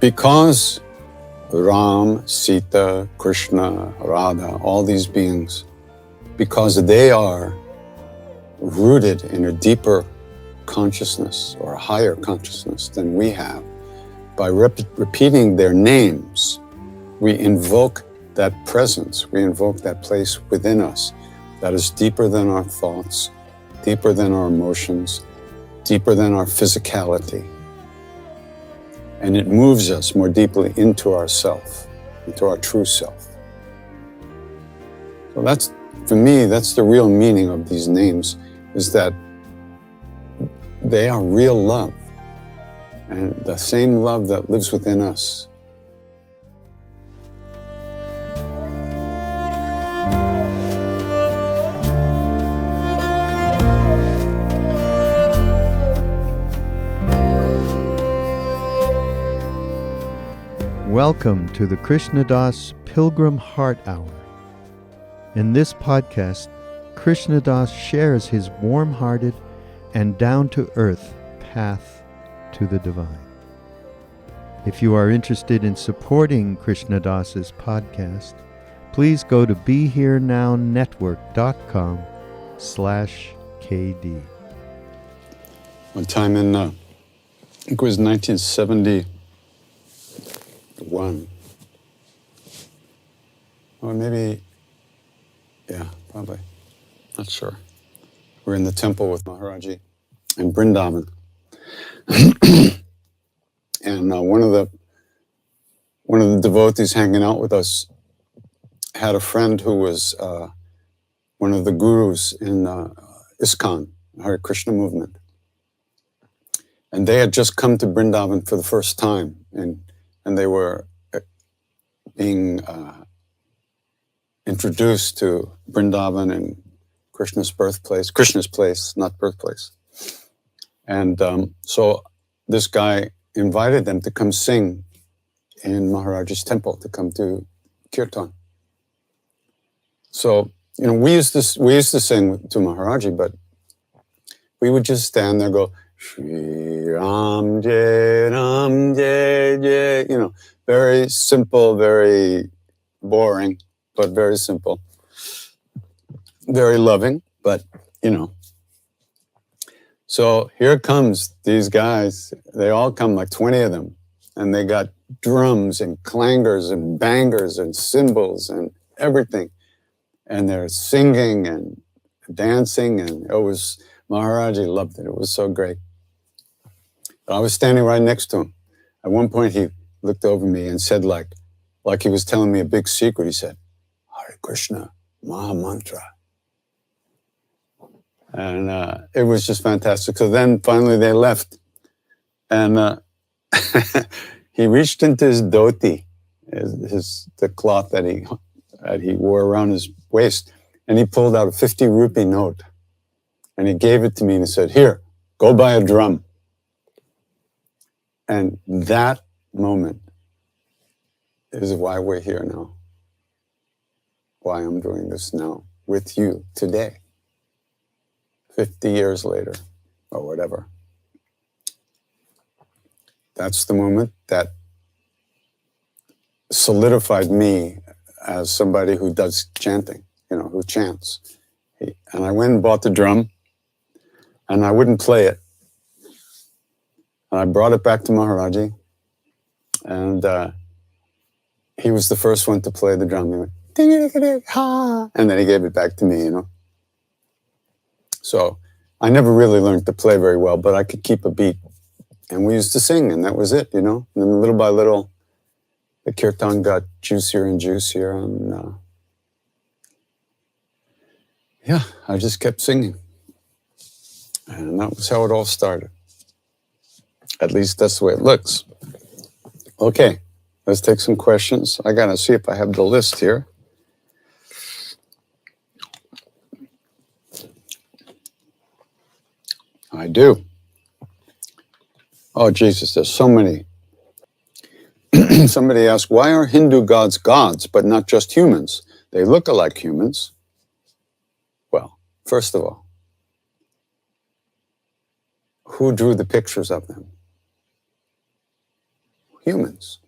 Because Ram, Sita, Krishna, Radha, all these beings, because they are rooted in a deeper consciousness or a higher consciousness than we have, by repeating their names, we invoke that presence, we invoke that place within us that is deeper than our thoughts, deeper than our emotions, deeper than our physicality. And it moves us more deeply into ourself, into our true self. So that's, for me, that's the real meaning of these names, is that they are real love, and the same love that lives within us. Welcome to the Krishna Das Pilgrim Heart Hour. In this podcast, Krishna Das shares his warm-hearted and down-to-earth path to the divine. If you are interested in supporting Krishna Das's podcast, please go to BeHereNowNetwork.com/KD. One time in, I think it was 1971, or maybe, yeah, probably, not sure. We're in the temple with Maharaj-ji in Vrindavan. And one of the devotees hanging out with us had a friend who was one of the gurus in ISKCON, Hare Krishna movement. And they had just come to Vrindavan for the first time, and they were being introduced to Vrindavan and Krishna's birthplace, Krishna's place, not birthplace. And so this guy invited them to come sing in Maharaj's temple, to come to kirtan. So, we used to sing to Maharaji, but we would just stand there and go, Shri Ram Jai Jai, very simple, very boring, but very simple. Very loving, but, So here comes these guys. They all come, like 20 of them, and they got drums and clangers and bangers and cymbals and everything. And they're singing and dancing, and Maharaji loved it. It was so great. But I was standing right next to him. At one point, he looked over me and said, like he was telling me a big secret, he said, Hare Krishna, Maha Mantra. And it was just fantastic. So then finally they left. And he reached into his dhoti, the cloth that he wore around his waist, and he pulled out a 50 rupee note. And he gave it to me and he said, here, go buy a drum. And that moment is why we're here now. Why I'm doing this now with you today. 50 years later, or whatever. That's the moment that solidified me as somebody who does chanting, who chants. And I went and bought the drum, and I wouldn't play it. And I brought it back to Maharaji, and he was the first one to play the drum. He went, ha, and then he gave it back to me, So I never really learned to play very well, but I could keep a beat. And we used to sing, and that was it, And then little by little, the kirtan got juicier and juicier. And I just kept singing. And that was how it all started. At least that's the way it looks. Okay, let's take some questions. I got to see if I have the list here. I do. Oh, Jesus, there's so many. Somebody asked, why are Hindu gods gods, but not just humans? They look like humans. Well, first of all, who drew the pictures of them? Humans.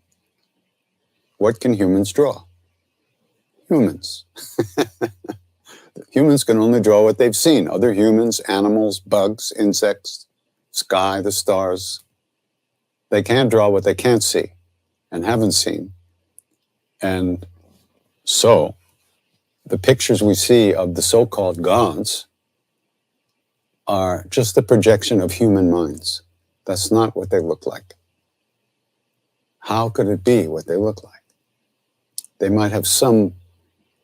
What can humans draw? Humans. Humans can only draw what they've seen. Other humans, animals, bugs, insects, sky, the stars. They can't draw what they can't see and haven't seen. And so the pictures we see of the so-called gods are just the projection of human minds. That's not what they look like. How could it be what they look like? They might have some,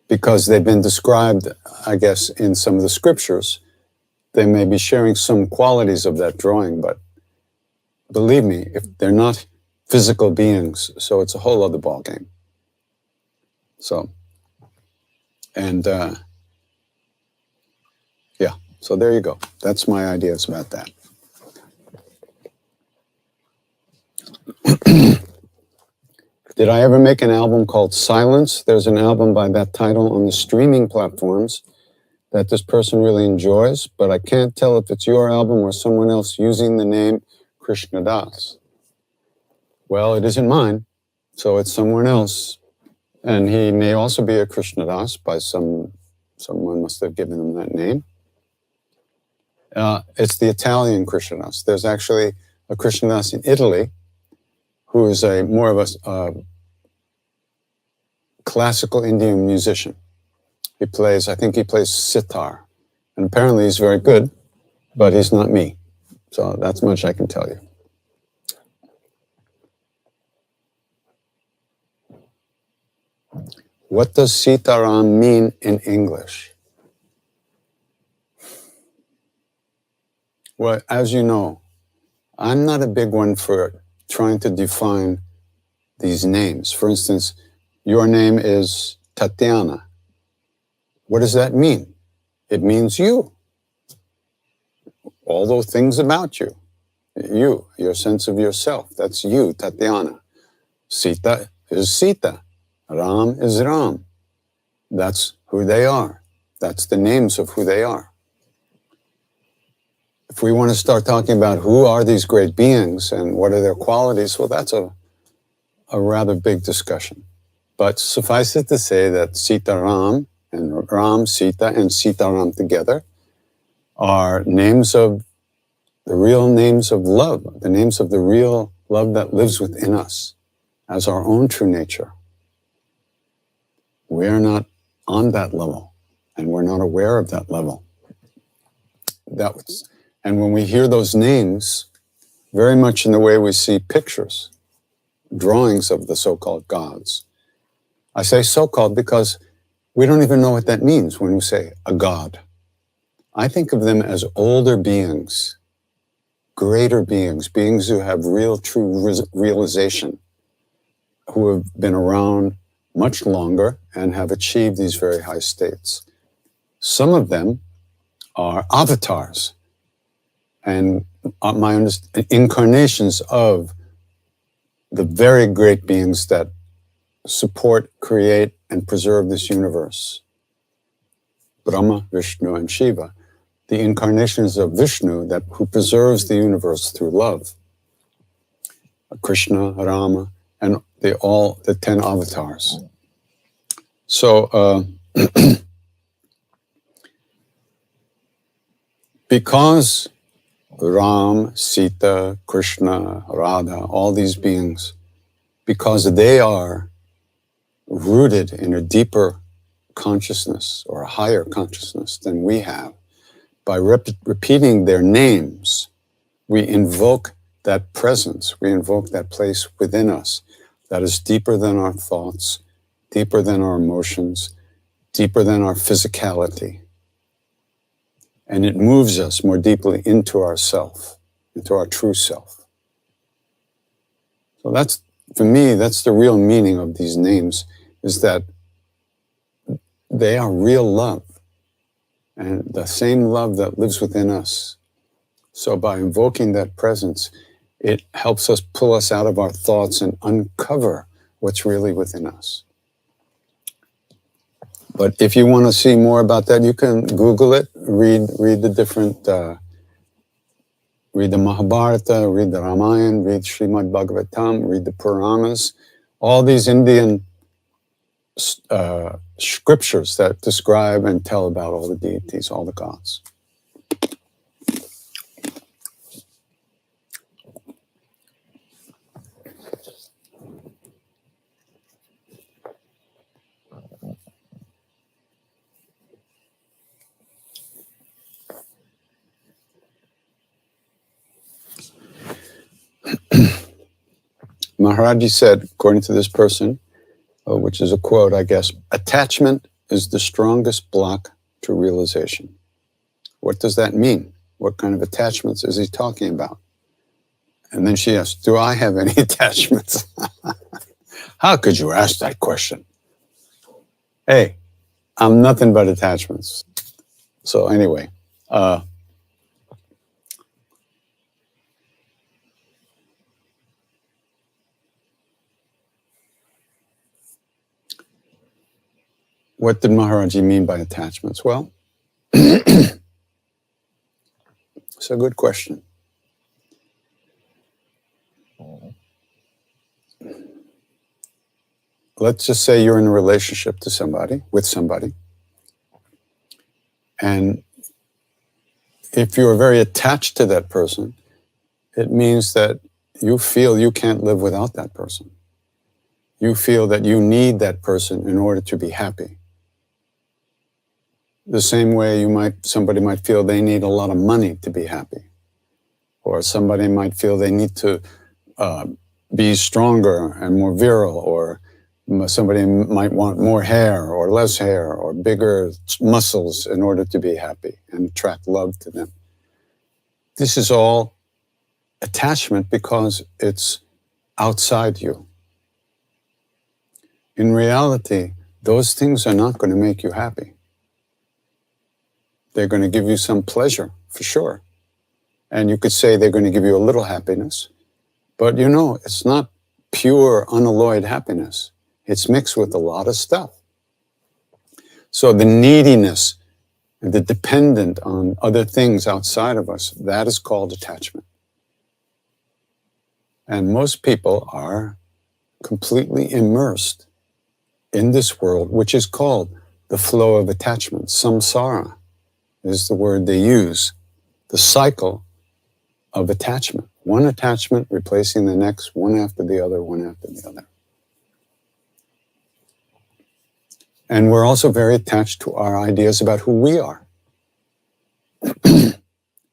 because they've been described, I guess, in some of the scriptures, they may be sharing some qualities of that drawing, but believe me, if they're not physical beings, so it's a whole other ballgame. So, and yeah, so there you go. That's my ideas about that. Did I ever make an album called Silence? There's an album by that title on the streaming platforms that this person really enjoys, but I can't tell if it's your album or someone else using the name Krishna Das. Well, it isn't mine, so it's someone else. And he may also be a Krishna Das by someone must have given him that name. It's the Italian Krishna Das. There's actually a Krishna Das in Italy who is more of a classical Indian musician. I think he plays sitar. And apparently he's very good, but he's not me. So that's much I can tell you. What does Sitaram mean in English? Well, as you know, I'm not a big one for trying to define these names. For instance, your name is Tatiana. What does that mean? It means you. All those things about you. You, your sense of yourself. That's you, Tatiana. Sita is Sita. Ram is Ram. That's who they are. That's the names of who they are. If we want to start talking about who are these great beings and what are their qualities, well, that's a rather big discussion. But suffice it to say that Sita Ram and Ram Sita and Sita Ram together are names of the real names of love, the names of the real love that lives within us as our own true nature. We're not on that level, and we're not aware of that level. And when we hear those names, very much in the way we see pictures, drawings of the so-called gods. I say so-called because we don't even know what that means when we say a god. I think of them as older beings, greater beings, beings who have real, true realization, who have been around much longer and have achieved these very high states. Some of them are avatars and incarnations of the very great beings that support, create, and preserve this universe. Brahma, Vishnu, and Shiva, the incarnations of Vishnu who preserves the universe through love. Krishna, Rama, and the 10 avatars. So, because Ram, Sita, Krishna, Radha, all these beings, because they are rooted in a deeper consciousness or a higher consciousness than we have, by repeating their names, we invoke that presence, we invoke that place within us that is deeper than our thoughts, deeper than our emotions, deeper than our physicality. And it moves us more deeply into ourself, into our true self. So that's, for me, that's the real meaning of these names, is that they are real love and the same love that lives within us. So by invoking that presence, it helps us pull us out of our thoughts and uncover what's really within us. But if you want to see more about that, you can Google it, read the different read the Mahabharata, read the Ramayana, read Srimad Bhagavatam, read the Puranas, all these Indian scriptures that describe and tell about all the deities, all the gods. Maharaj-ji said, according to this person, which is a quote, I guess, attachment is the strongest block to realization. What does that mean? What kind of attachments is he talking about? And then she asked, do I have any attachments? How could you ask that question? Hey, I'm nothing but attachments. So anyway, what did Maharaj-ji mean by attachments? Well, it's a good question. Let's just say you're in a relationship with somebody. And if you're very attached to that person, it means that you feel you can't live without that person. You feel that you need that person in order to be happy. The same way somebody might feel they need a lot of money to be happy. Or somebody might feel they need to be stronger and more virile, or somebody might want more hair or less hair or bigger muscles in order to be happy and attract love to them. This is all attachment because it's outside you. In reality, those things are not going to make you happy. They're going to give you some pleasure, for sure. And you could say they're going to give you a little happiness. But it's not pure, unalloyed happiness. It's mixed with a lot of stuff. So the neediness, the dependent on other things outside of us, that is called attachment. And most people are completely immersed in this world, which is called the flow of attachment. Samsara is the word they use. The cycle of attachment. One attachment replacing the next, one after the other, one after the other. And we're also very attached to our ideas about who we are.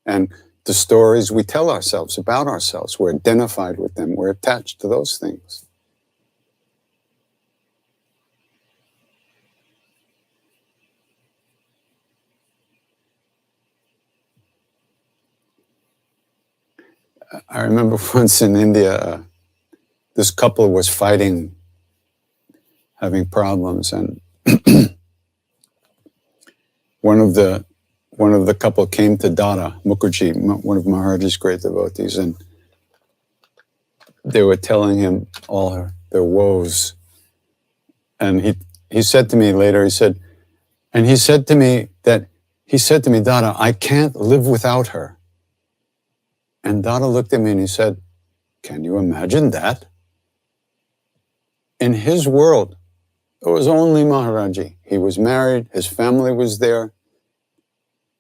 And the stories we tell ourselves about ourselves, we're identified with them, we're attached to those things. I remember once in India, this couple was fighting, having problems, and one of the couple came to Dada Mukherjee, one of Maharaji's great devotees, and they were telling him all their woes. And he said to me later, he said to me, Dada, I can't live without her. And Dada looked at me and he said, can you imagine that? In his world, it was only Maharaj-ji. He was married, his family was there,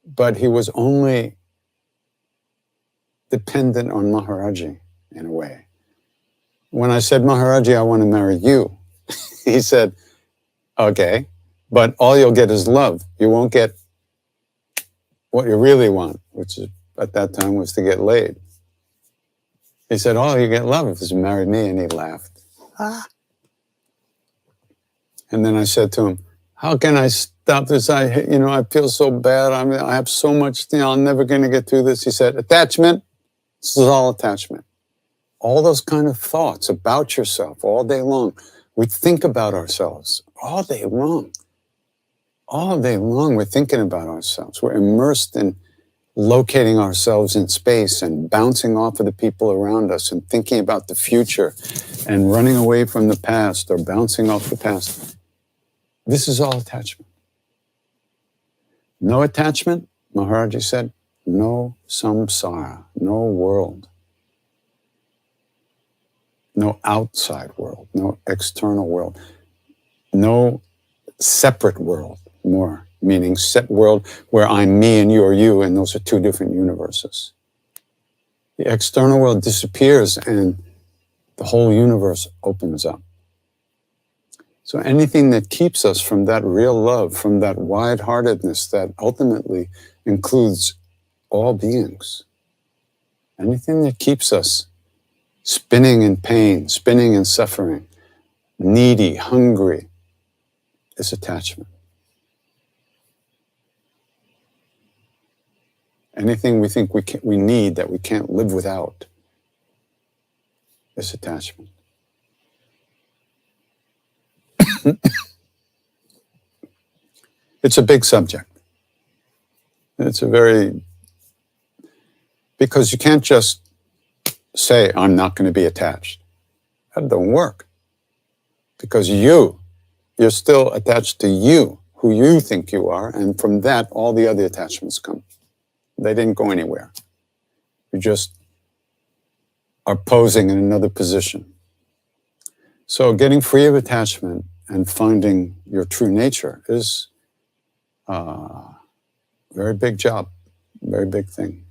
but he was only dependent on Maharaj-ji in a way. When I said, Maharaj-ji, I want to marry you, he said, okay, but all you'll get is love. You won't get what you really want, which is, at that time, was to get laid. He said, oh, you get love if you married me, and he laughed. And then I said to him, how can I stop this? I feel so bad. I have so much, I'm never going to get through this. He said, attachment, this is all attachment. All those kind of thoughts about yourself all day long. We think about ourselves all day long. All day long, we're thinking about ourselves. We're immersed in locating ourselves in space and bouncing off of the people around us and thinking about the future and running away from the past or bouncing off the past. This is all attachment. No attachment, Maharaj-ji said, no samsara, no world, no outside world, no external world, no separate world, more meaning set world where I'm me and you're you, and those are two different universes. The external world disappears and the whole universe opens up. So anything that keeps us from that real love, from that wide-heartedness that ultimately includes all beings, anything that keeps us spinning in pain, spinning in suffering, needy, hungry, is attachment. Anything we think we need that we can't live without is attachment. It's a big subject. Because you can't just say, I'm not going to be attached. That don't work. Because you're still attached to you, who you think you are, and from that, all the other attachments come. They didn't go anywhere. You just are posing in another position. So getting free of attachment and finding your true nature is a very big job, very big thing.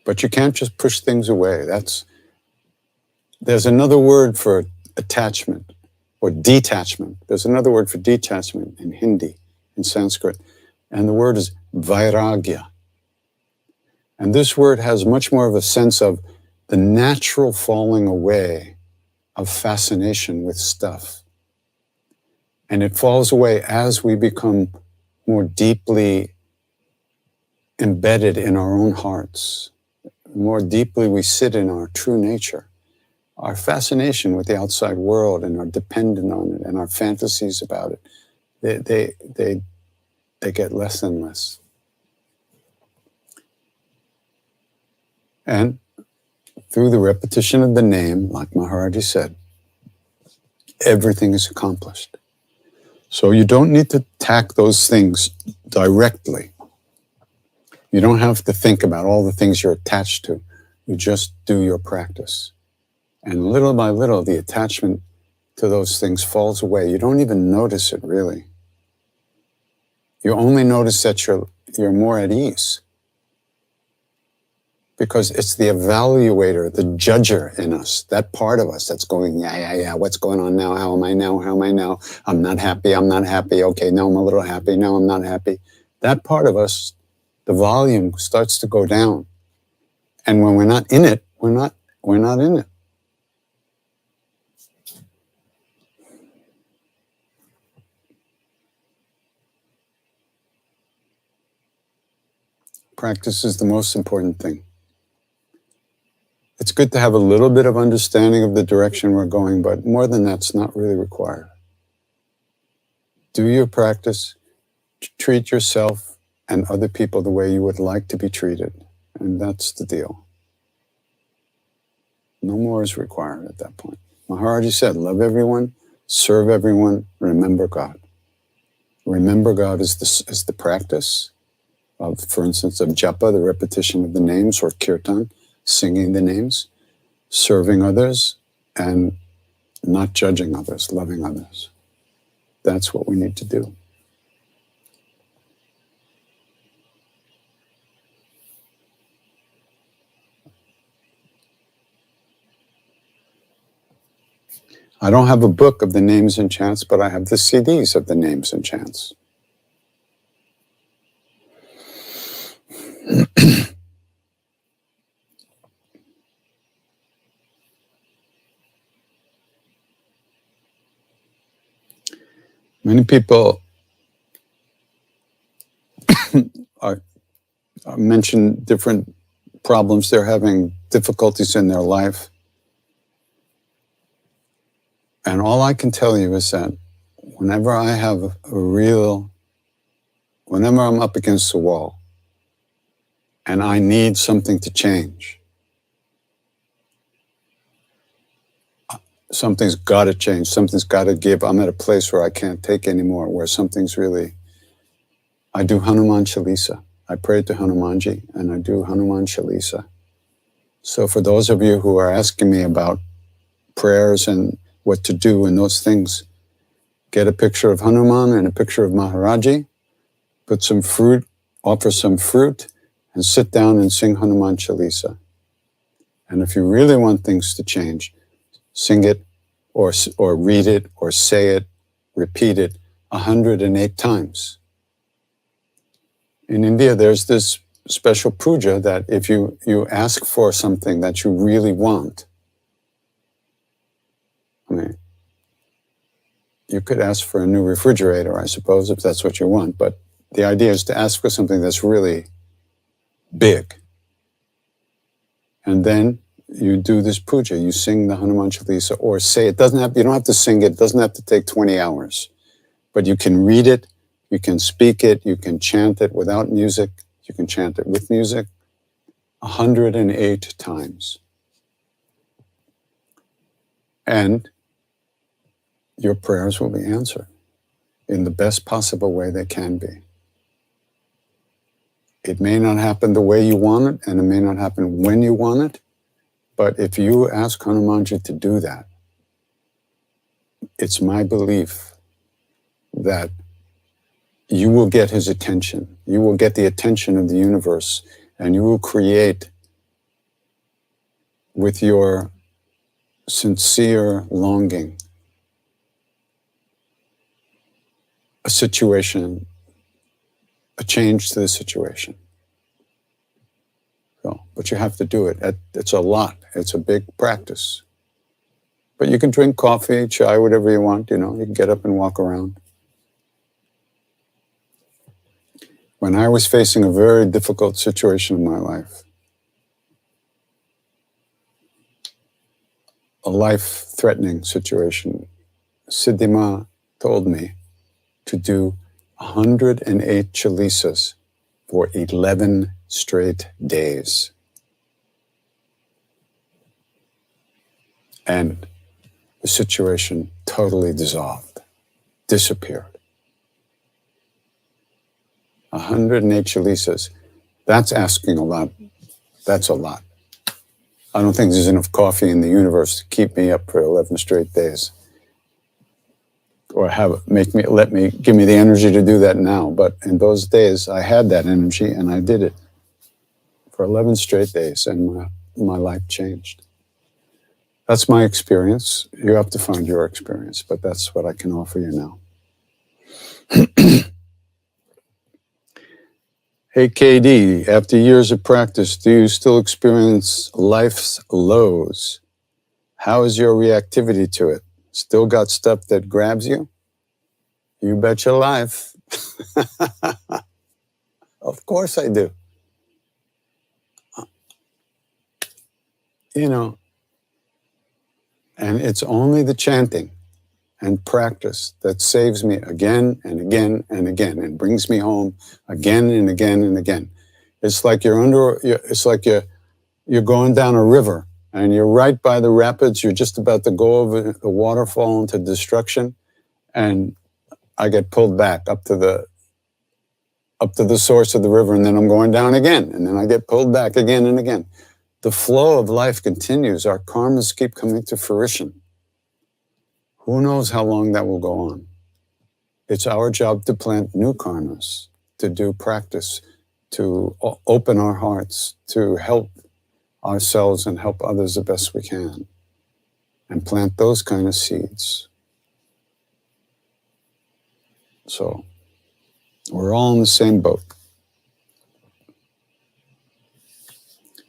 But you can't just push things away. There's another word for attachment or detachment. There's another word for detachment in Hindi, in Sanskrit, and the word is vairagya. And this word has much more of a sense of the natural falling away of fascination with stuff. And it falls away as we become more deeply embedded in our own hearts. The more deeply we sit in our true nature. Our fascination with the outside world and our dependence on it and our fantasies about it, they get less and less. And through the repetition of the name, like Maharaji said, everything is accomplished. So you don't need to attack those things directly. You don't have to think about all the things you're attached to. You just do your practice. And little by little, the attachment to those things falls away. You don't even notice it, really. You only notice that you're more at ease. Because it's the evaluator, the judger in us, that part of us that's going, yeah, what's going on now? How am I now? I'm not happy. Okay, now I'm a little happy. Now I'm not happy. That part of us, the volume starts to go down. And when we're not in it, we're not in it. Practice is the most important thing. It's good to have a little bit of understanding of the direction we're going, but more than that's not really required. Do your practice, treat yourself and other people the way you would like to be treated, and that's the deal. No more is required at that point. Maharaji said, love everyone, serve everyone, remember God. Remember God is the practice of, for instance, of japa, the repetition of the names, or kirtan, singing the names, serving others, and not judging others, loving others. That's what we need to do. I don't have a book of the names and chants, but I have the CDs of the names and chants. Many people mention different problems they're having, difficulties in their life. And all I can tell you is that whenever I'm up against the wall and I need something to change, something's got to change, something's got to give. I'm at a place where I can't take anymore, where something's really, I do Hanuman Chalisa. I pray to Hanumanji, and I do Hanuman Chalisa. So for those of you who are asking me about prayers and what to do and those things, get a picture of Hanuman and a picture of Maharaji, put some fruit, offer some fruit, and sit down and sing Hanuman Chalisa. And if you really want things to change, sing it or read it or say it, repeat it 108 times. In India, there's this special puja that if you ask for something that you really want, I mean, you could ask for a new refrigerator, I suppose, if that's what you want, but the idea is to ask for something that's really big. And then you do this puja, you sing the Hanuman Chalisa or say it. You don't have to sing it doesn't have to take 20 hours, but you can read it, you can speak it, you can chant it without music, you can chant it with music 108 times. And your prayers will be answered in the best possible way they can be. It may not happen the way you want it, and it may not happen when you want it, but if you ask Hanumanji to do that, it's my belief that you will get his attention. You will get the attention of the universe, and you will create with your sincere longing a situation, a change to the situation. So, but you have to do it. It's a lot. It's a big practice. But you can drink coffee, chai, whatever you want, you can get up and walk around. When I was facing a very difficult situation in my life, a life-threatening situation, Siddhima told me to do 108 chalisas for 11 straight days. And the situation totally dissolved, disappeared. 108 chalisas, that's asking a lot. That's a lot. I don't think there's enough coffee in the universe to keep me up for 11 straight days. Or give me the energy to do that now. But in those days, I had that energy and I did it for 11 straight days, and my life changed. That's my experience. You have to find your experience, but that's what I can offer you now. Hey, KD, after years of practice, do you still experience life's lows? How is your reactivity to it? Still got stuff that grabs you? You bet your life. Of course I do. And it's only the chanting and practice that saves me again and again and again and brings me home again and again and again. It's like you're going down a river and you're right by the rapids. You're just about to go over the waterfall into destruction, and I get pulled back up to the source of the river, and then I'm going down again, and then I get pulled back again and again. The flow of life continues. Our karmas keep coming to fruition. Who knows how long that will go on? It's our job to plant new karmas, to do practice, to open our hearts, to help ourselves and help others the best we can, and plant those kind of seeds. So we're all in the same boat.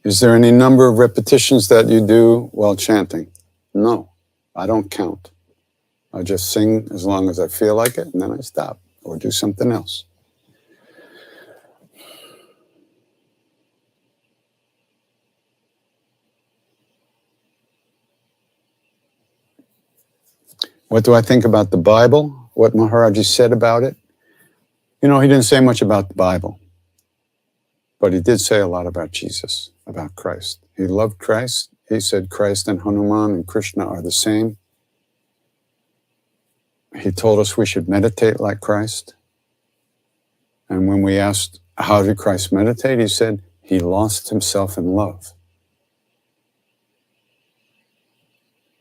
Is there any number of repetitions that you do while chanting? No, I don't count. I just sing as long as I feel like it, and then I stop or do something else. What do I think about the Bible? What Maharaj-ji said about it? He didn't say much about the Bible, but he did say a lot about Jesus, about Christ. He loved Christ. He said Christ and Hanuman and Krishna are the same. He told us we should meditate like Christ. And when we asked how did Christ meditate? He said he lost himself in love.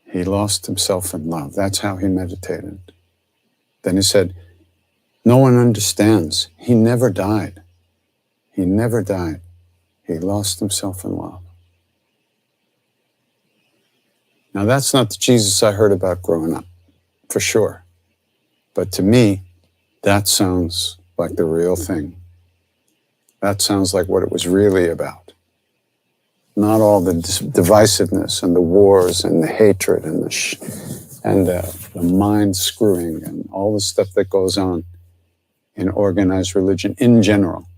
He lost himself in love. That's how he meditated. Then he said, no one understands. He never died. He never died. He lost himself in love. Now that's not the Jesus I heard about growing up, for sure. But to me, that sounds like the real thing. That sounds like what it was really about. Not all the divisiveness and the wars and the hatred and the mind screwing and all the stuff that goes on in organized religion in general,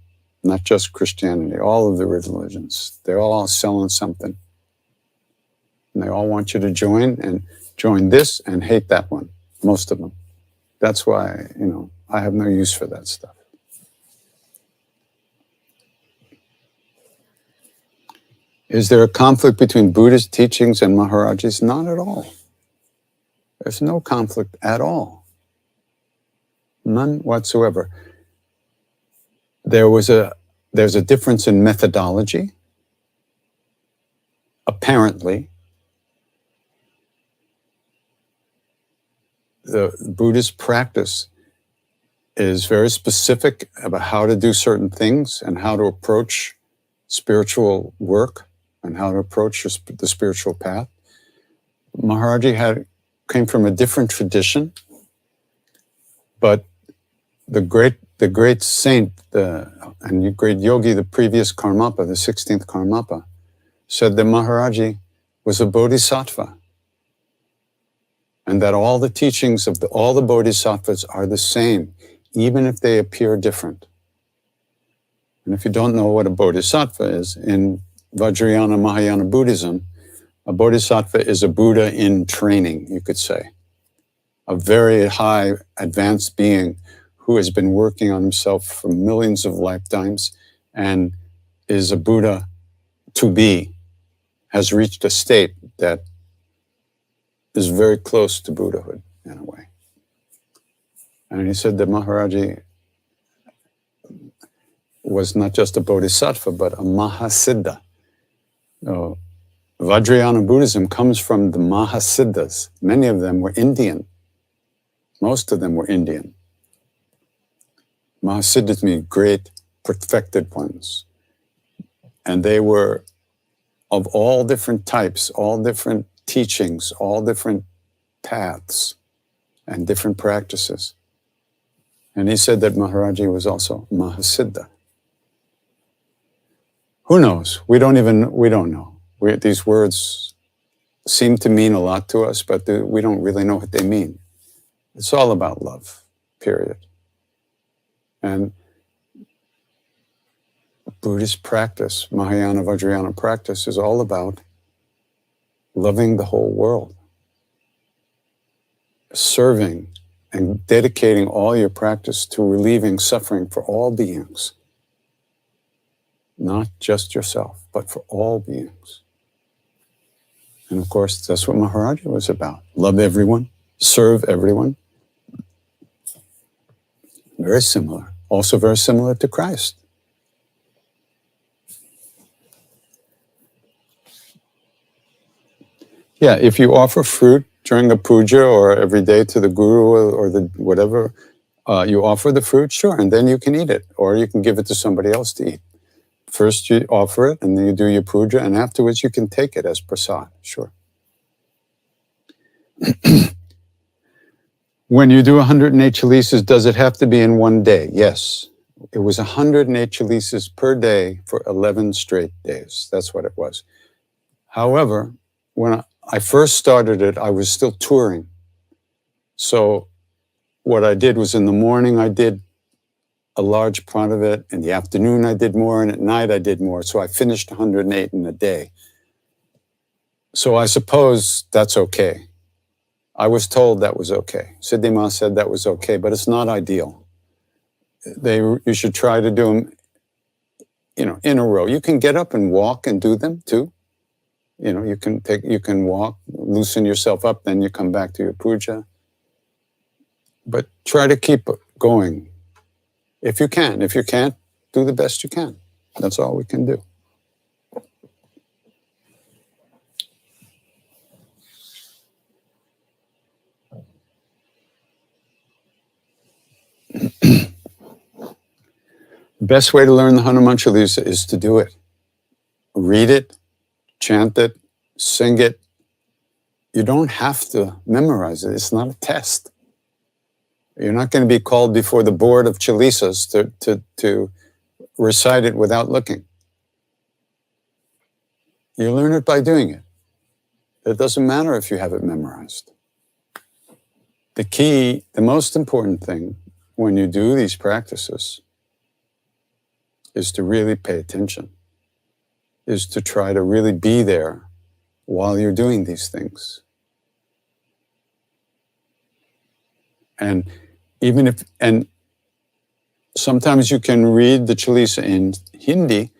not just Christianity, all of the religions. They're all selling something. And they all want you to join this and hate that one, most of them. That's why, I have no use for that stuff. Is there a conflict between Buddhist teachings and Maharaji's? Not at all. There's no conflict at all. None whatsoever. There's a difference in methodology, apparently. The Buddhist practice is very specific about how to do certain things and how to approach spiritual work and how to approach the spiritual path. Maharaji came from a different tradition, but the great saint and great yogi, the previous Karmapa, the 16th Karmapa, said that Maharaji was a bodhisattva, and that all the teachings of all the bodhisattvas are the same, even if they appear different. And if you don't know what a bodhisattva is, in Vajrayana Mahayana Buddhism, a bodhisattva is a Buddha in training, you could say. A very high advanced being who has been working on himself for millions of lifetimes and is a Buddha to be, has reached a state that is very close to Buddhahood in a way. And he said that Maharaji was not just a bodhisattva, but a mahasiddha. Vajrayana Buddhism comes from the mahasiddhas. Many of them were Indian. Most of them were Indian. Mahasiddhas mean great perfected ones. And they were of all different types, all different teachings, all different paths and different practices. And he said that Maharaji was also Mahasiddha. Who knows? We don't know. These words seem to mean a lot to us, but we don't really know what they mean. It's all about love, period. And Buddhist practice, Mahayana Vajrayana practice, is all about loving the whole world, serving and dedicating all your practice to relieving suffering for all beings. Not just yourself, but for all beings. And of course, that's what Maharaji was about. Love everyone, serve everyone. Very similar. Also very similar to Christ. Yeah, if you offer fruit during a puja or every day to the guru or the whatever, you offer the fruit, sure, and then you can eat it, or you can give it to somebody else to eat. First you offer it, and then you do your puja, and afterwards you can take it as prasad, sure. When you do 108 chalisas, does it have to be in one day? Yes. It was 108 chalisas per day for 11 straight days. That's what it was. However, when I first started it, I was still touring. So what I did was in the morning, I did a large part of it. In the afternoon, I did more, and at night, I did more. So I finished 108 in a day. So I suppose that's okay. I was told that was okay. Siddhima said that was okay, but it's not ideal. You should try to do them, in a row. You can get up and walk and do them too. You can walk, loosen yourself up, then you come back to your puja. But try to keep going. If you can. If you can't, do the best you can. That's all we can do. The best way to learn the Hanuman Chalisa is to do it. Read it, chant it, sing it. You don't have to memorize it. It's not a test. You're not going to be called before the board of Chalisas to recite it without looking. You learn it by doing it. It doesn't matter if you have it memorized. The key, the most important thing when you do these practices is to really pay attention, is to try to really be there while you're doing these things. And sometimes you can read the Chalisa in Hindi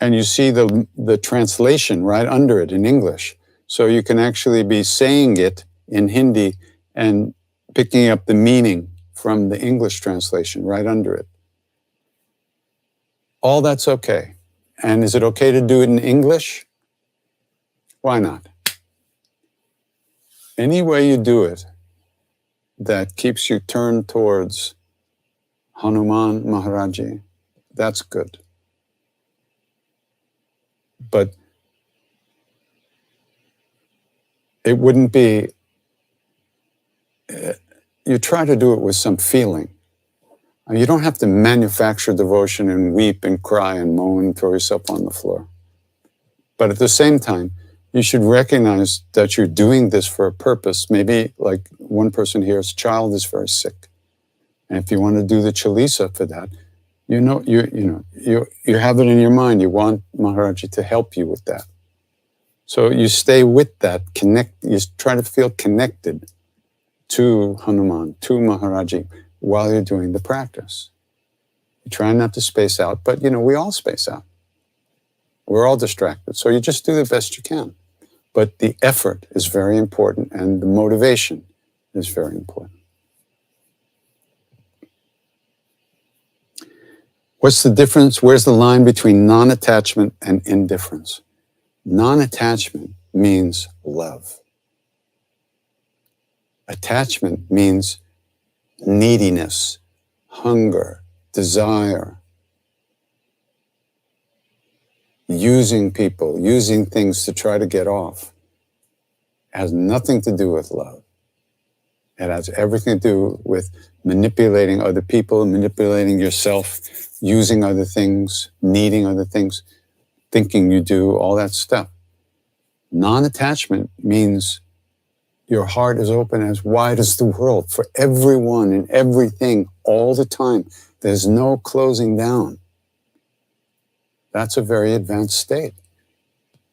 and you see the translation right under it in English. So you can actually be saying it in Hindi and picking up the meaning from the English translation right under it. All that's okay. And is it okay to do it in English? Why not? Any way you do it that keeps you turned towards Hanuman Maharaji, that's good. But it wouldn't be, you try to do it with some feeling. You don't have to manufacture devotion and weep and cry and moan and throw yourself on the floor. But at the same time, you should recognize that you're doing this for a purpose. Maybe like one person here's child is very sick. And if you want to do the Chalisa for that, you have it in your mind. You want Maharaji to help you with that. So you stay with that, you try to feel connected to Hanuman, to Maharaji, while you're doing the practice. You try not to space out, but we all space out. We're all distracted. So you just do the best you can. But the effort is very important and the motivation is very important. What's the difference? Where's the line between non-attachment and indifference? Non-attachment means love. Attachment means neediness, hunger, desire, using people, using things to try to get off. It has nothing to do with love. It has everything to do with manipulating other people, manipulating yourself, using other things, needing other things, thinking you do, all that stuff. Non-attachment means your heart is open as wide as the world for everyone and everything all the time. There's no closing down. That's a very advanced state.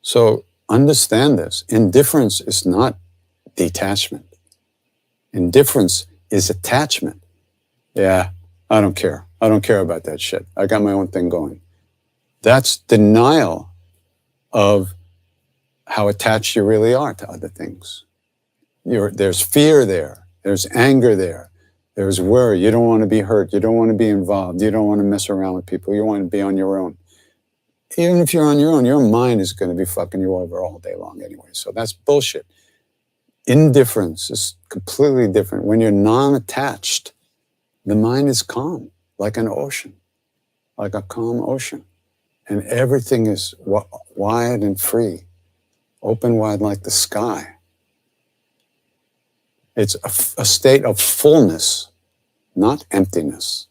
So understand this. Indifference is not detachment. Indifference is attachment. Yeah, I don't care. I don't care about that shit. I got my own thing going. That's denial of how attached you really are to other things. There's fear there. There's anger there. There's worry. You don't want to be hurt. You don't want to be involved. You don't want to mess around with people. You want to be on your own. Even if you're on your own, your mind is going to be fucking you over all day long anyway. So that's bullshit. Indifference is completely different. When you're non-attached, the mind is calm, like an ocean, like a calm ocean. And everything is wide and free, open wide like the sky. It's a state of fullness, not emptiness.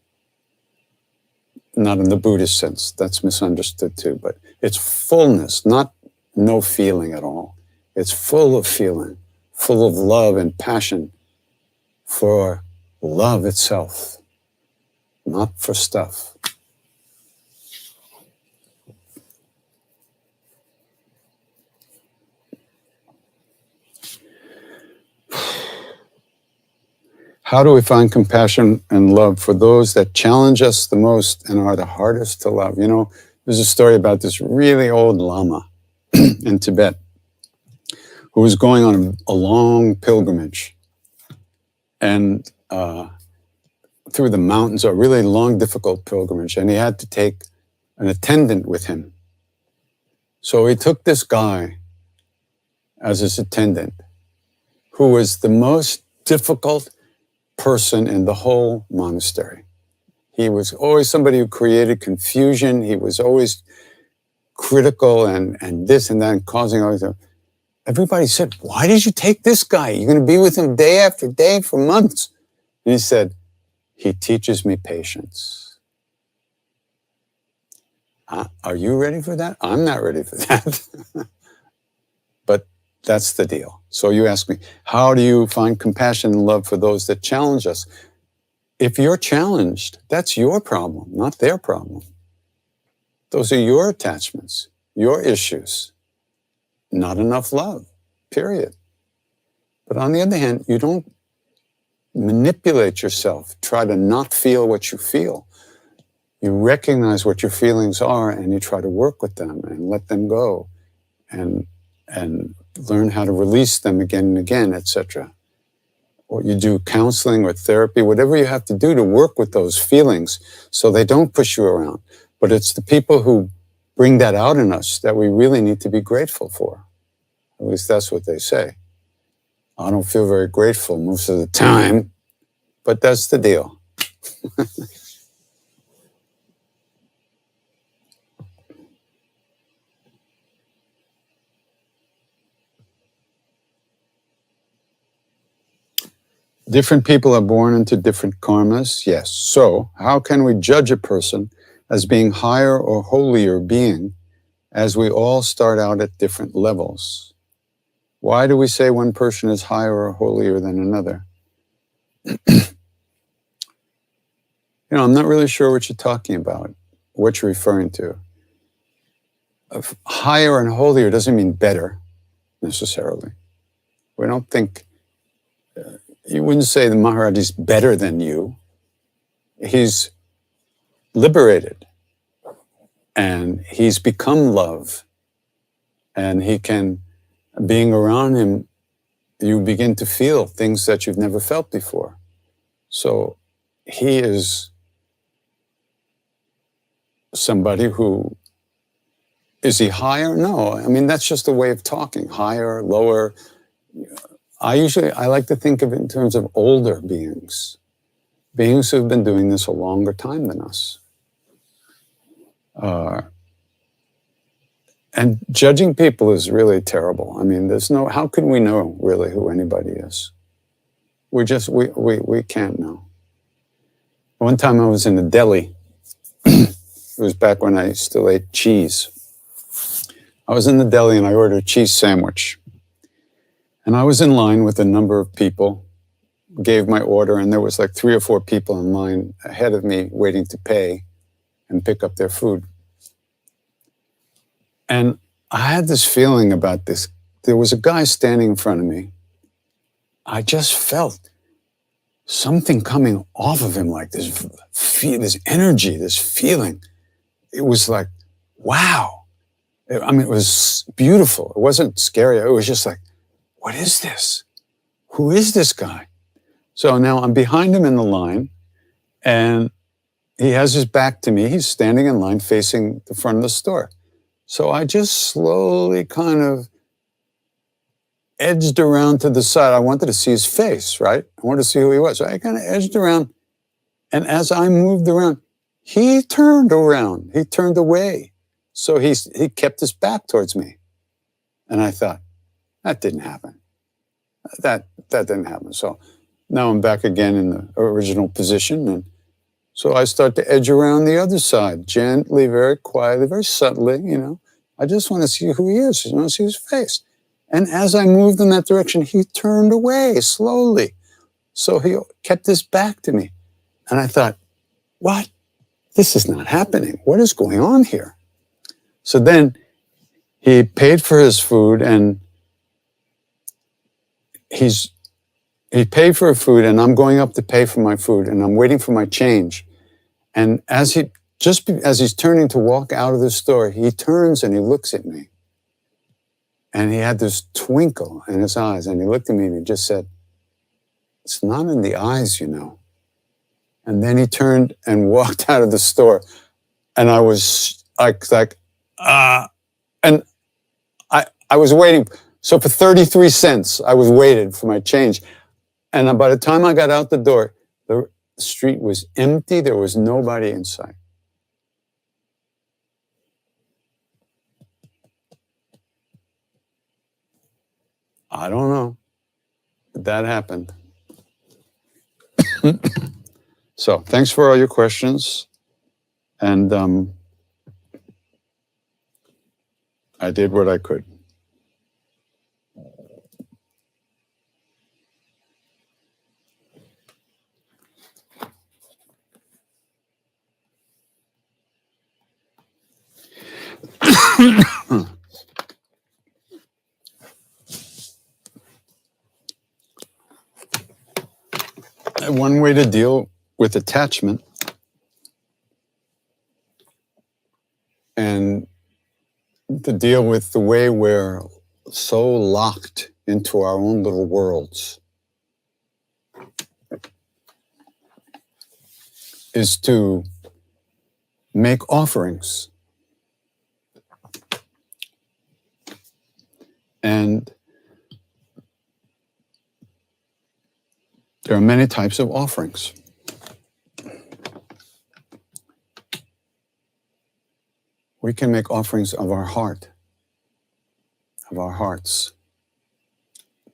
Not in the Buddhist sense, that's misunderstood too, but it's fullness, not no feeling at all. It's full of feeling, full of love and passion for love itself, not for stuff. How do we find compassion and love for those that challenge us the most and are the hardest to love? There's a story about this really old Lama in Tibet who was going on a long pilgrimage. And through the mountains, a really long, difficult pilgrimage, and he had to take an attendant with him. So he took this guy as his attendant, who was the most difficult person in the whole monastery. He was always somebody who created confusion. He was always critical and this and that, and causing all this. Everybody said, "Why did you take this guy? You're going to be with him day after day for months." And he said, "He teaches me patience." Are you ready for that? I'm not ready for that. But that's the deal. So you ask me, how do you find compassion and love for those that challenge us? If you're challenged, that's your problem, not their problem. Those are your attachments, your issues. Not enough love, period. But on the other hand, you don't manipulate yourself, try to not feel what you feel. You recognize what your feelings are and you try to work with them and let them go and learn how to release them again and again, etc. Or you do counseling or therapy, whatever you have to do to work with those feelings so they don't push you around. But it's the people who bring that out in us that we really need to be grateful for. At least that's what they say. I don't feel very grateful most of the time, but that's the deal. Different people are born into different karmas, yes. So how can we judge a person as being higher or holier being as we all start out at different levels? Why do we say one person is higher or holier than another? I'm not really sure what you're talking about, what you're referring to. Higher and holier doesn't mean better, necessarily. We don't think, you wouldn't say the Maharaji is better than you. He's liberated, and he's become love, and he can, being around him, you begin to feel things that you've never felt before. So he is somebody who, is he higher? No, I mean, that's just a way of talking, higher, lower. I like to think of it in terms of older beings who've been doing this a longer time than us. And judging people is really terrible. I mean, how can we know really who anybody is? We can't know. One time I was in a deli. It was back when I still ate cheese. I was in the deli and I ordered a cheese sandwich. And I was in line with a number of people, gave my order, and there was like 3 or 4 people in line ahead of me waiting to pay and pick up their food. And I had this feeling about this. There was a guy standing in front of me. I just felt something coming off of him, like this energy, this feeling. It was like, wow. I mean, it was beautiful. It wasn't scary. It was just like, what is this? Who is this guy? So now I'm behind him in the line, and he has his back to me. He's standing in line facing the front of the store. So I just slowly kind of edged around to the side. I wanted to see his face, right? I wanted to see who he was. So I kind of edged around. And as I moved around, he turned around. He turned away. So he kept his back towards me. And I thought, that didn't happen. That didn't happen. So now I'm back again in the original position. And so I start to edge around the other side, gently, very quietly, very subtly, I just want to see who he is. I want to see his face. And as I moved in that direction, he turned away slowly. So he kept his back to me. And I thought, what? This is not happening. What is going on here? So then he paid for his food, and he paid for food, and I'm going up to pay for my food, and I'm waiting for my change. And as he's turning to walk out of the store, he turns and he looks at me. And he had this twinkle in his eyes, and he looked at me and he just said, "It's not in the eyes, And then he turned and walked out of the store. And I was and I was waiting. So for 33 cents, I was waiting for my change. And by the time I got out the door, the street was empty. There was nobody in sight. I don't know, but that happened. So thanks for all your questions. And I did what I could. One way to deal with attachment and to deal with the way we're so locked into our own little worlds is to make offerings. And there are many types of offerings. We can make offerings of our heart, of our hearts,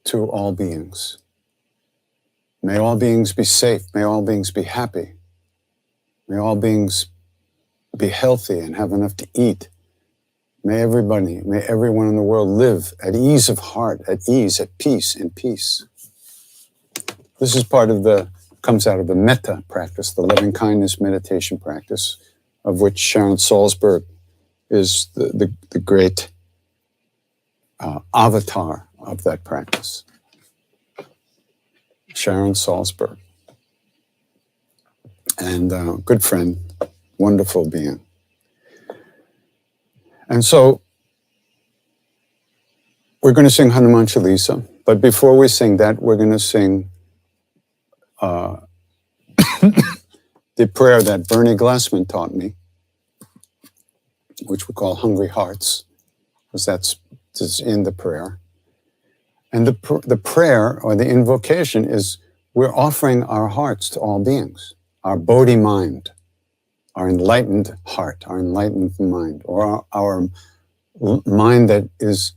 to all beings. May all beings be safe. May all beings be happy. May all beings be healthy and have enough to eat. May everyone in the world live at ease of heart, at ease, at peace, in peace. This is comes out of the metta practice, the loving kindness meditation practice, of which Sharon Salzberg is the great avatar of that practice. Sharon Salzberg. And good friend, wonderful being. And so we're going to sing Hanuman Chalisa, but before we sing that, we're going to sing the prayer that Bernie Glassman taught me, which we call Hungry Hearts, because that's in the prayer. And the prayer or the invocation is we're offering our hearts to all beings, our bodhi mind, our enlightened heart, our enlightened mind, or our mind that is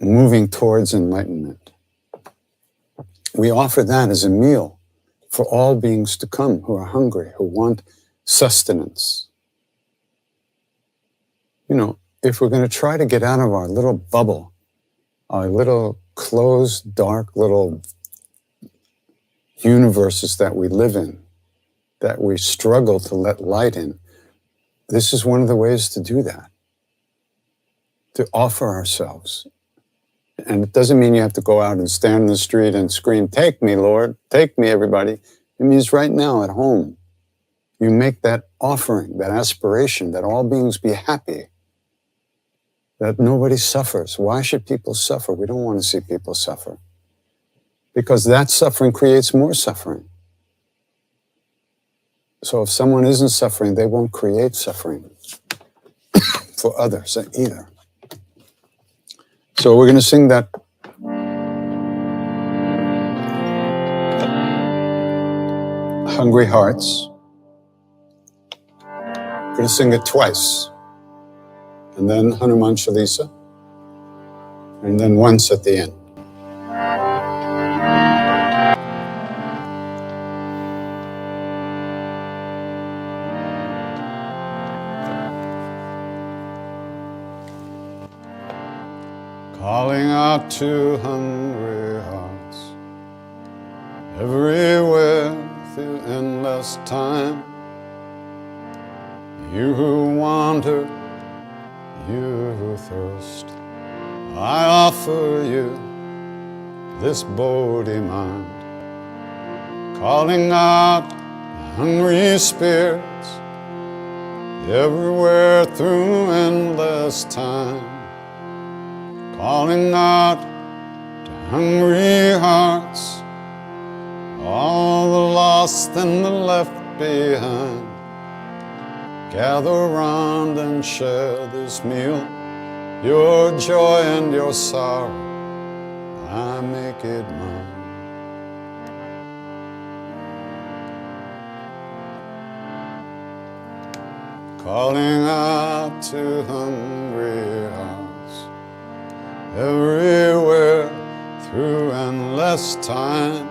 moving towards enlightenment. We offer that as a meal for all beings to come who are hungry, who want sustenance. You know, if we're going to try to get out of our little bubble, our little closed, dark little universes that we live in, that we struggle to let light in, this is one of the ways to do that, to offer ourselves. And it doesn't mean you have to go out and stand in the street and scream, "Take me, Lord, take me, everybody." It means right now at home, you make that offering, that aspiration that all beings be happy, that nobody suffers. Why should people suffer? We don't want to see people suffer, because that suffering creates more suffering. So if someone isn't suffering, they won't create suffering for others either. So we're going to sing that Hungry Hearts. We're going to sing it twice. And then Hanuman Chalisa. And then once at the end. Calling out to hungry hearts everywhere through endless time. You who wander, you who thirst, I offer you this bodhi mind. Calling out hungry spirits everywhere through endless time. Calling out to hungry hearts, all the lost lost and the left behind. Gather round and share this meal, your joy and your sorrow, I make it mine. Calling out to hungry hearts, everywhere through endless time.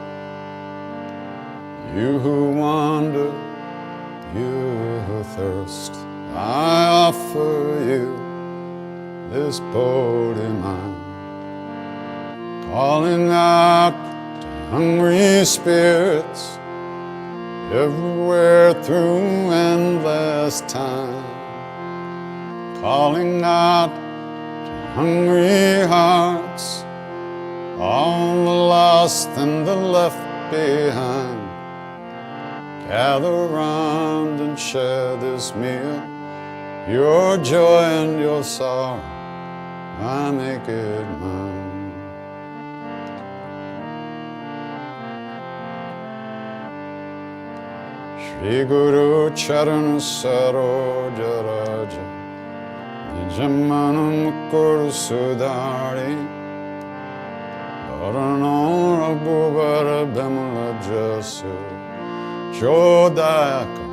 You who wander, you who thirst, I offer you this bodhi mind. Calling out to hungry spirits, everywhere through endless time. Calling out to hungry hearts, all the lost and the left behind. Gather round and share this meal, your joy and your sorrow, I make it mine. Shri Guru Charana Saroja Raja, Nijamanam Kur Sudhari, Varano Raghuvar Bimala Jasu, Jodayaka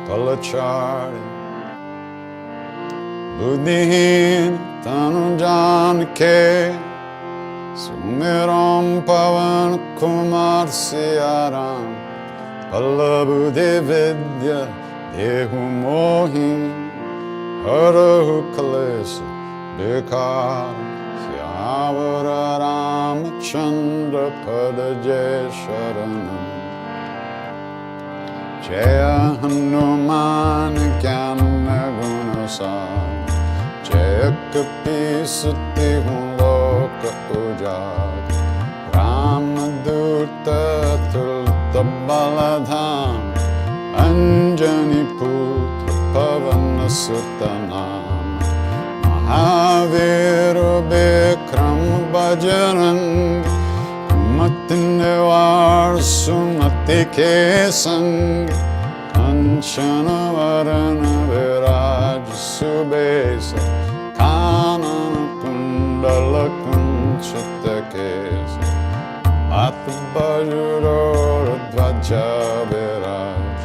Palachari, Buddhihin Tanu Janke, Sumiram Pavan Kumar Siyaram, Pallabudhe Vidya Dehu Mohi, Harahu Kalesa Bekar, Syavara Ramachandra Padaje Sharanam. Jaya Hanuman Jnana Gunasar, Jaya Kapi Sati Loka Ujag, Ramaduta Tulta Baladham, Anjani Putra Pavana Sutanam, Mahaviru Bikram Bhajarang, Matindevar Sumati Kesang, Kanchana Varana Viraj Subesa, Kanana Kundala Kunchita Kesa, Atbajuro Dvaja Viraj,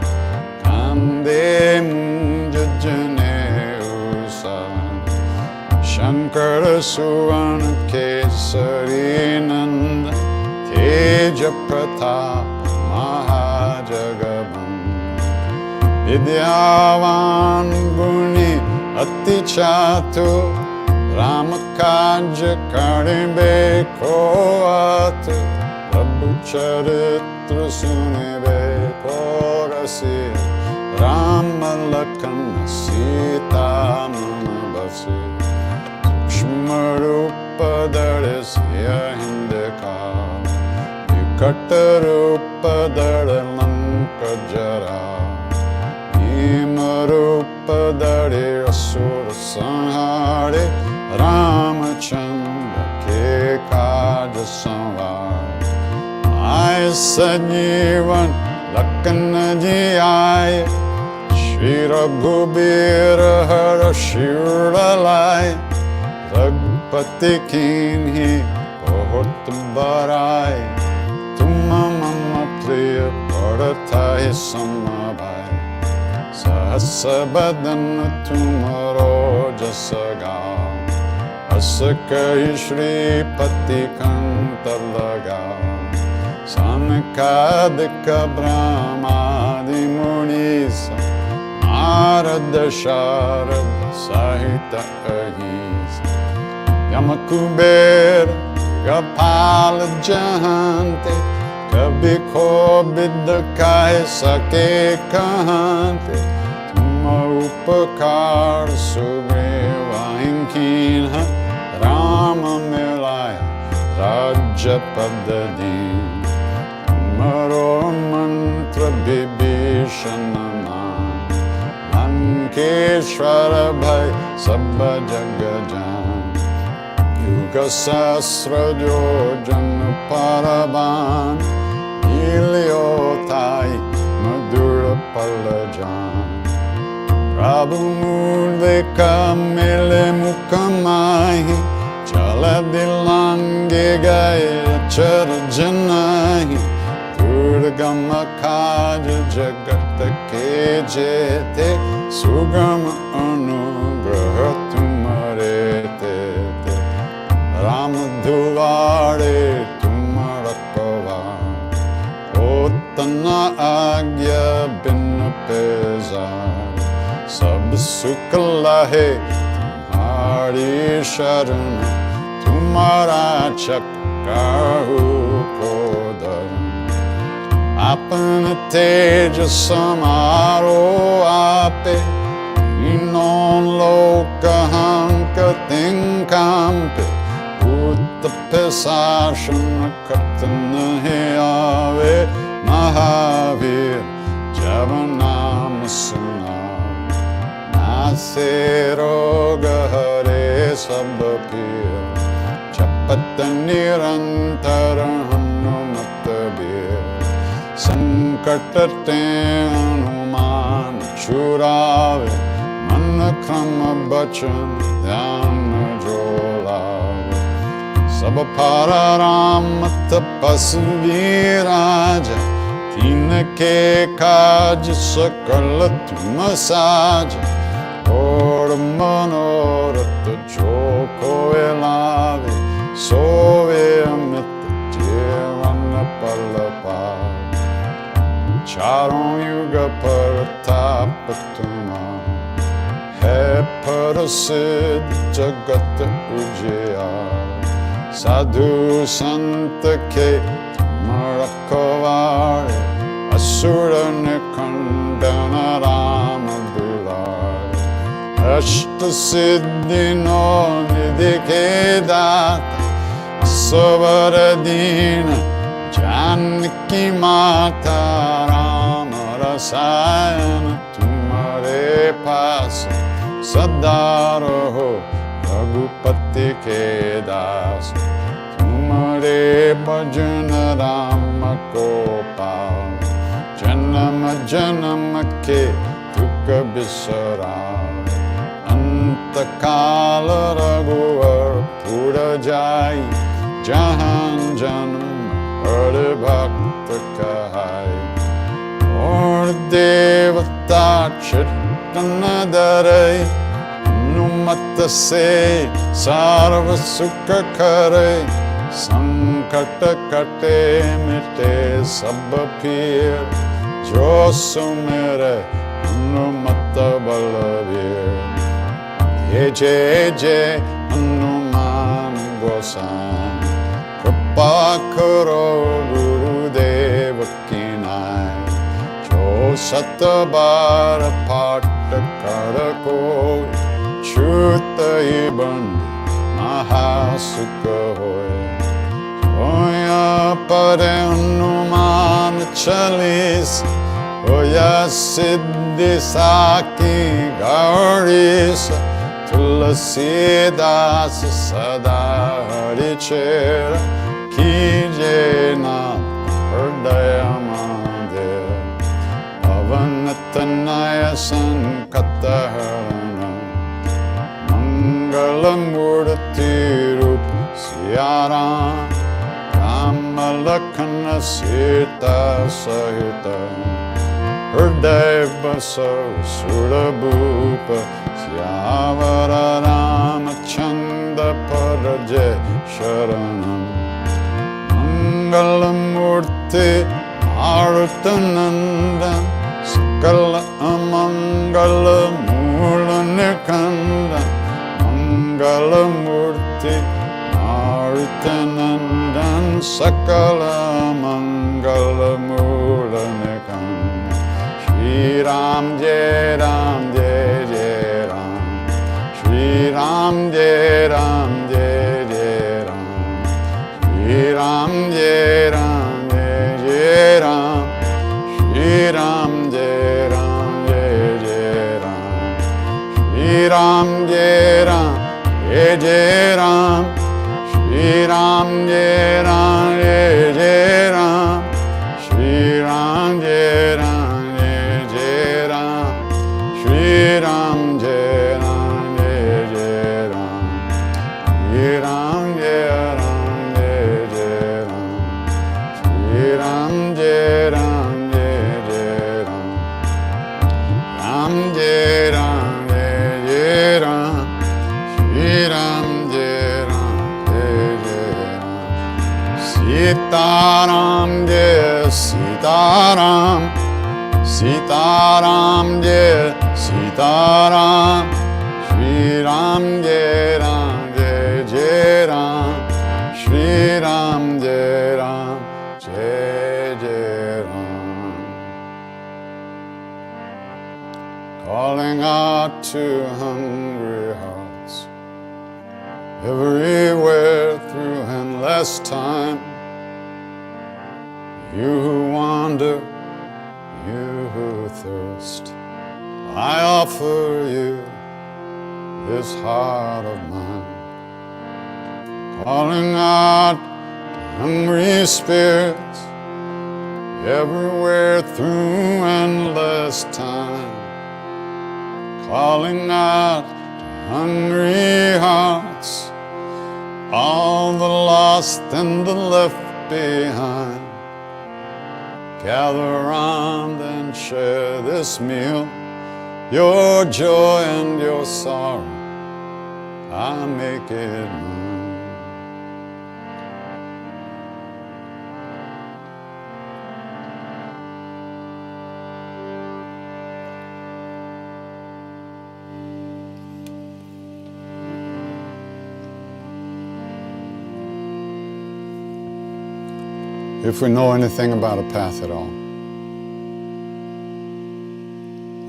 Kande Munjajane Usan, Shankara Suvana Kesari Nanda, Teja Pratap Mahajagabam, Vidyavan Guni Ati Chatu, Ramakaja Karibe Koatu, Prabhu Charitra Sunibe Korasi, Ramalakana Sita Manabasi, Shmarupa Darisya Hindeka, Katarupa Daralanka Jara, Imarupa Dari Asura Sanhari, Ramachandra Ke Kaja Samvar, Ay Sanjeevan Lakana Ji Ay, Shri Raghubira Hara Shiralai, Raghupati Kinhi Bahut Barai, Mama Priya Bharatai Samabhai, Sahasabadan Tumaro Jasaga, Asakai Shri Pati Kantalaga, Sanakadika Brahmadi Munisa, Narada Sharada Sahita Ahisa, Yamakuber Gopala Jahante, Kabhi ko bidda kahe sake kahante, Tuma upakar sugriva inkinha, Rama milaya Raja Padadin, Tumaro mantra bibhishanaman, Lankeshwara bhai sabba jagajan, Yuga Sasra Jojan Paraban, Iliotai चर जनाहि दुर्गम काज जगत के जेते सुगम अनुग्रह तुम्हारे ते राम दुआरे तुम रखवारे ओ तना आज्ञा बिन पेजार सब सुख लाहे तुम्हारी शरण तुम्हारा चक्काहू को धर्म अपन तेज समारो आपे तीनों लोक हंक तिंकांपे भूत पिशाच कट नहीं आवे महावीर जब नाम सुना नासे रोग हरे सब पीर जपत निरंतर हनुमत बीर संकट ते हनुमान छुड़ावे मन क्रम बचन ध्यान जो लावे सब पर राम तपस्वी राजा तीन के काज सकल तुम साज और मनोरथ जो कोई लावे सोवे अमित जीवन पल पावे चारों युग पर ताप तुम्हारा है प्रसिद्ध जगत उजियार साधु संत के तुम रखवारे असुर निकंदन राम दुलारे अष्ट सिद्धि नौ निधि के दाता सबर दीन जानकी माता राम रसायन तुम्हारे पास सदा रहो रघुपति के दास तुम्हारे भजन राम को पाओ जन्म जन्म के दुख बिसराओ अंत काल रघुवर पुर जाई जहाँ जन्म हर भक्त कहाई और देवता चित्तन धरई हनुमत से सर्व सुख करे संकट कटे मिटे सब पीर जो सुमेरे हनुमत बलवीर जय जय जय हनुमान गोसाई कृपा करो गुरुदेव की नाई जो सत बार पाठ कर कोई छूत ही बंद महासुख होए होया पर हनुमान चालीसा होया सिद्धि साकी गौरीसा तुलसीदास सदा हरि चेरा कीजे नाम हृदय मंदिर पवन तनय संकट हरण मंगल मूर्ति रूप सिया राम लखन सीता सहित हृदय बसो सुरभूप सियावर रामचंद्र पर जय शरणम मंगल मूर्ति मारुत नंदन सकल अमंगल मूल निकंदन मंगल मूर्ति मारुत नंदन सकल मंगल मूल निकंदन श्री राम जय जय राम श्री राम जय जय राम श्री राम जय जय राम श्री राम जय जय राम श्री राम जय जय राम श्री राम जय जय राम श्री राम जय जय राम श्री राम जय जय Ram Sitaram Jai Sitaram, Sitaram Jai Sitaram, Shri Ram Jai Ram Jai Jai Ram, Shri Ram Jai Ram Jai Jai Ram. Calling out to hungry hearts everywhere through endless time. You who wander, you who thirst, I offer you this heart of mine. Calling out hungry spirits everywhere through endless time. Calling out hungry hearts, all the lost and the left behind. Gather round and share this meal, your joy and your sorrow, I make it mine. If we know anything about a path at all,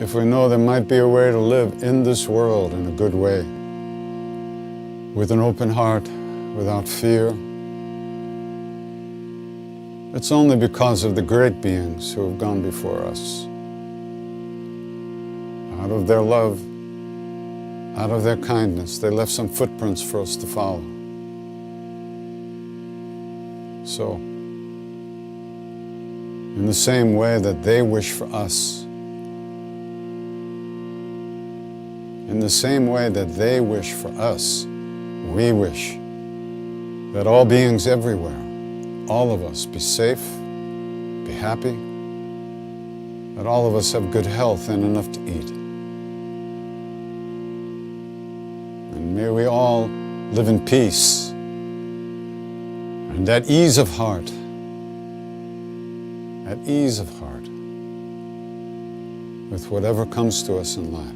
if we know there might be a way to live in this world in a good way, with an open heart, without fear, it's only because of the great beings who have gone before us. Out of their love, out of their kindness, they left some footprints for us to follow. So, in the same way that they wish for us, in the same way that they wish for us, we wish that all beings everywhere, all of us, be safe, be happy, that all of us have good health and enough to eat. And may we all live in peace and at ease of heart, at ease of heart with whatever comes to us in life.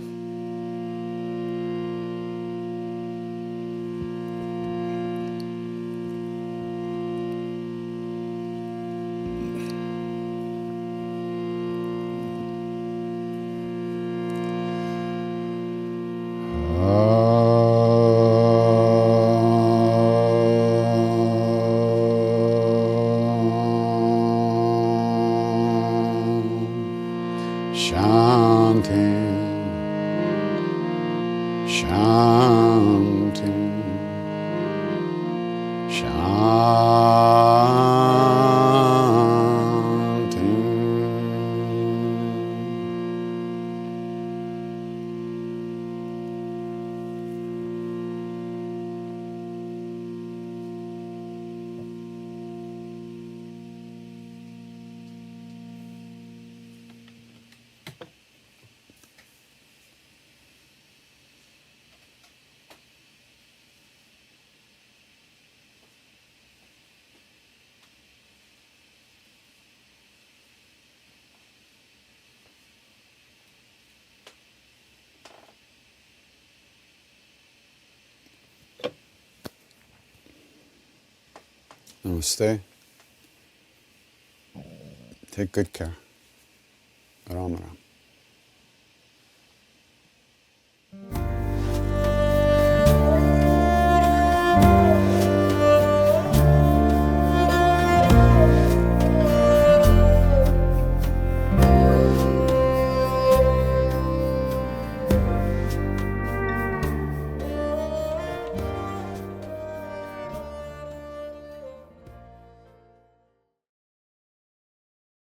Namaste. Take good care. Ram Ram.